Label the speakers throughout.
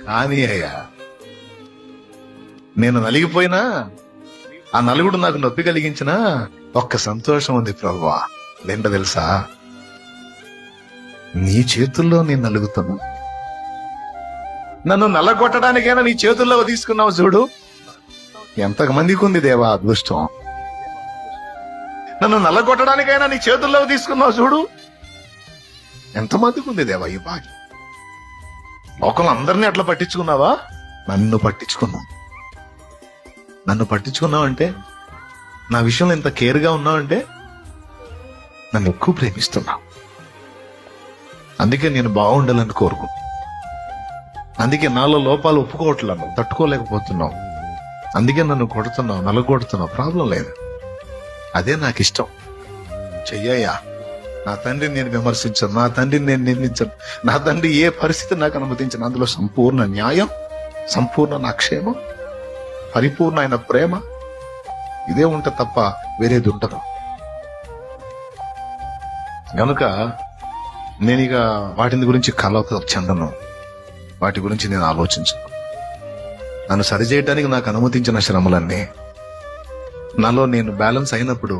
Speaker 1: కానీ అయ్యా నేను నలిగిపోయినా ఆ నలుగుడు నాకు నొప్పి కలిగించిన ఒక్క సంతోషం ఉంది ప్రభువా. ఏంటో తెలుసా, నీ చేతుల్లో నేను నలుగుతున్నా. నన్ను నల్లగొట్టడానికైనా నీ చేతుల్లో తీసుకున్నావు చూడు. ఎంతమందికి ఉంది దేవా అదృష్టం. నన్ను నల్లగొట్టడానికైనా నీ చేతుల్లో తీసుకున్నావు చూడు. ఎంతమందికి ఉంది దేవా ఈ భాగ్యం. లోకంలో అందరినీ అట్లా పట్టించుకున్నావా? నన్ను పట్టించుకున్నావు. నన్ను పట్టించుకున్నావంటే, నా విషయంలో ఎంత కేర్గా ఉన్నావంటే నన్ను ఎక్కువ ప్రేమిస్తున్నావు. అందుకే నేను బాగుండాలని కోరుకుంటున్నాను. అందుకే నాలో లోపాలు ఒప్పుకోవట్లను, తట్టుకోలేకపోతున్నావు. అందుకే నన్ను కొడుతున్నావు, నలగొడుతున్నావు. ప్రాబ్లం లేదు, అదే నాకు ఇష్టం. చెయ్యయ్యా. నా తండ్రిని నేను విమర్శించను, నా తండ్రిని నేను నిందించను, నా తండ్రి ఏ పరిస్థితి నాకు అనుమతించను. అందులో సంపూర్ణ న్యాయం, సంపూర్ణ నా క్షేమం, పరిపూర్ణ అయిన ప్రేమ ఇదే ఉంట తప్ప వేరేది ఉండదు. గనుక నేను ఇక వాటిని గురించి కలత చెందను, వాటి గురించి నేను ఆలోచించను. నన్ను సరిచేయటానికి నాకు అనుమతించిన శ్రమలన్నీ నాలో నేను బ్యాలెన్స్ అయినప్పుడు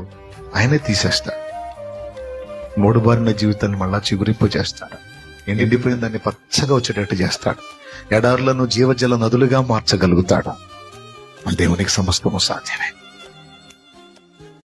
Speaker 1: ఆయనే తీసేస్తాడు. మూడుబారిన జీవితాన్ని మళ్ళా చిగురింపు చేస్తాడు. ఎండిపోయిన దాన్ని పచ్చగా వచ్చేటట్టు చేస్తాడు. ఎడారులను జీవజల నదులుగా మార్చగలుగుతాడు. దేవునికి సమస్తము సాధ్యమే.